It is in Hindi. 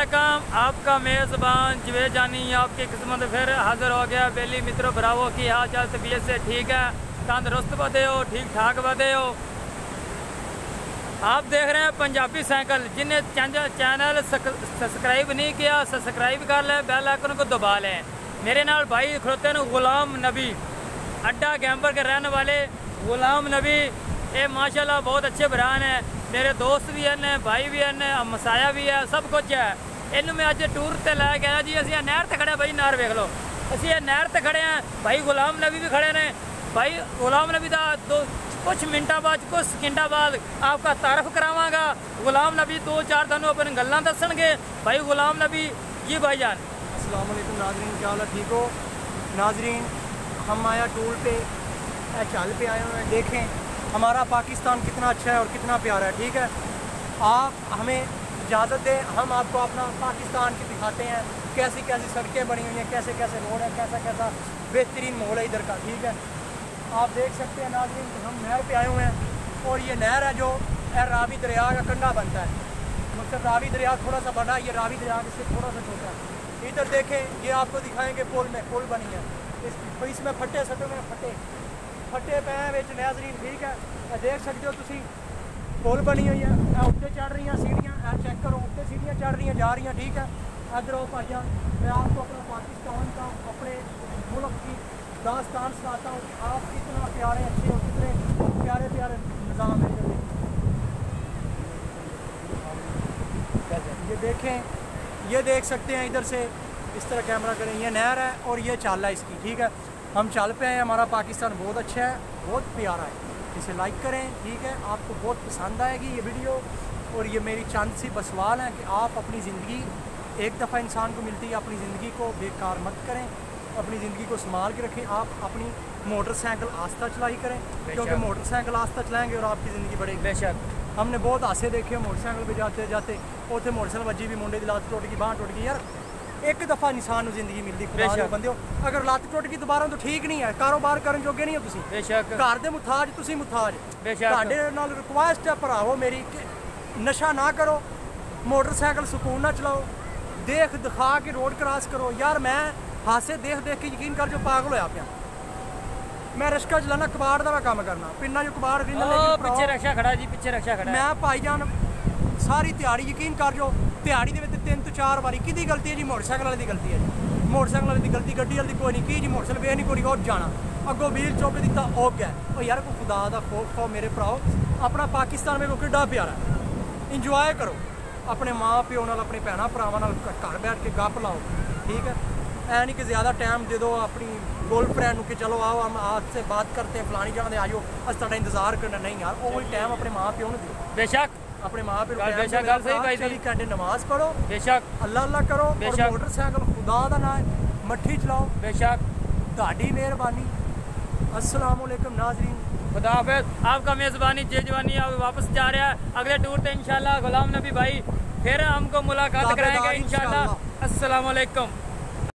अस्सलामुअलैकुम। आपका मेज़बान जवेद जानी आपकी किस्मत फिर हाजिर हो गया। बेली मित्रों भरावो की हाल चाल तबीयत से ठीक है, तंदुरुस्त बदे हो, ठीक ठाक बदे हो। आप देख रहे हैं पंजाबी साइकिल। जिन्हें चैनल सब्सक्राइब नहीं किया सब्सक्राइब कर लें, बेल आइकन को दबा लें। मेरे नाल भाई खड़ोते हैं गुलाम नबी, अड्डा गैम्बर के रहने वाले गुलाम नबी। ये माशाल्लाह बहुत अच्छे बरान है, मेरे दोस्त भी हैं, भाई भी हैं, मसाया भी है, सब कुछ है। इन्हू मैं अज टूर से लै गया जी। असं नहर से खड़े भाई, नहर वेख लो, असं नहर से खड़े हैं। भाई गुलाम नबी भी खड़े ने। भाई गुलाम नबी का कुछ मिनटा बाद कुछ सेकंडा बाद आपका तारफ करावागा। गुलाम नबी 2-4 दिन अपन गल्लां दसणगे। भाई गुलाम नबी जी भाईजान। अस्सलाम वालेकुम नाजरीन, क्या हाल है? ठीक हो नाजरीन? हम आया टूर पे, चाल पे आए हुए हैं। देखें हमारा पाकिस्तान कितना अच्छा है और कितना प्यारा है। ठीक है, आप हमें इजाज़त दें, हम आपको अपना पाकिस्तान की दिखाते हैं। कैसी कैसी सड़कें बनी हुई हैं, कैसे कैसे रोड है, कैसा कैसा बेहतरीन माहौल है इधर का। ठीक है, आप देख सकते हैं नाज़रीन, हम नहर पे आए हुए हैं और ये नहर है जो रावी दरिया का कंढा बनता है। मतलब रावी दरिया थोड़ा सा बड़ा, ये रावी दरिया से थोड़ा सा छोटा है। इधर देखें, ये आपको दिखाएंगे पुल बनी है। इसमें फट्टे सटे में फट्टे पे हैं विच नाज़रीन। ठीक है, देख सकते हो तुसी पुल बनी हुई है, उत्ते चढ़ रही हैं सीढ़ियाँ, चेक करो उत्ते सीढ़ियाँ चढ़ रही हैं जा रही हैं। ठीक है, इधर आओ भाईजान, मैं आपको अपना पाकिस्तान का अपने मुल्क की दास्तान सुनाता हूँ। आप कितना प्यारे अच्छे हो, कितने प्यारे प्यारे निज़ाम है। ये देखें, ये देख सकते हैं इधर से, इस तरह कैमरा करें, ये नहर है और ये चाल है इसकी। ठीक है, हम चल पे हैं। हमारा पाकिस्तान बहुत अच्छा है, बहुत प्यारा है, इसे लाइक करें। ठीक है, आपको बहुत पसंद आएगी ये वीडियो। और ये मेरी चंद सी बस सवाल है कि आप अपनी ज़िंदगी एक दफ़ा इंसान को मिलती है, अपनी ज़िंदगी को बेकार मत करें, अपनी ज़िंदगी को संभाल के रखें। आप अपनी मोटरसाइकिल आस्ता चलाई करें, क्योंकि मोटरसाइकिल आस्ता चलाएँगे और आपकी ज़िंदगी बढ़ेगी। बेशक हमने बहुत हादसे देखे मोटरसाइकिल पर जाते जाते, उतने मोटरसाइकिल वजी भी, मुंडे की लत्त टुट गई, बांह टुट गई। यार एक दफ़ा इंसान को जिंदगी मिलती, खुदा बंदे हो, अगर लत्त टुट गई दोबारा तो ठीक नहीं है। कारोबार करने जोगे नहीं हो तुसी, बेशक घर दे मुथाज तुसी मुथाज। तुहाडे नाल रिक्वेस्ट है भरावो मेरी कि नशा ना करो, मोटरसाइकिल सुकून ना चलाओ, देख दिखा के रोड क्रॉस करो। यार मैं हादसे देख देख के यकीन कर जो पागल होया पिया। मैं रिक्शा चलाना, कबाड़ का काम करना, पिंडा जो कबाड़ पीछे रक्षा खड़ा जी, पीछे रक्षा खड़ा। मैं भाईजान सारी दिहाड़ी यकीन कर जो, दिहाड़ी के 3-4 बारी किहदी गलती है जी? मोटरसाइकिल वाले की गलती है जी, मोटरसाइकिल वाले की गलती, गड्डी वाले की कोई नहीं। की जी मोटरसाइकिल बे नहीं कोई और जाना, अगों व्हील चुक दिता हो गया। और यार को खुदा दा खौफ खाओ मेरे भराओ, अपना पाकिस्तान में किड्डा प्यारा है, इंजॉय करो अपने माँ प्यो नाल, अपने भैन भरावां नाल घर बैठ के गप लाओ। ठीक है, ऐ नहीं कि ज़्यादा टाइम दे दो अपनी गर्लफ्रेंड को कि चलो आओ हम आपसे बात करते हैं, फलानी जगह आ जाओ, अस तुहाडा इंतजार करना। नहीं यार, वो टाइम अपने माँ प्यो को दो। बेशक अपने माँ प्यो बेशक गल सही भाई, 24 घंटे नमाज पढ़ो, बेशक अल्लाह अल्लाह करो, और मोटरसाइकिल खुदा दा नाम मट्ठी चलाओ। बेशक तुहाडी मेहरबानी। अस्सलाम वालेकुम नाज़रीन, खुदा हाफिज़। आपका मेज़बानी जेजवानी अब वापस जा रहा है। अगले टूर पे इंशाल्लाह गुलाम नबी भाई फिर हमको मुलाकात कराएंगे इंशाल्लाह। अस्सलाम वालेकुम।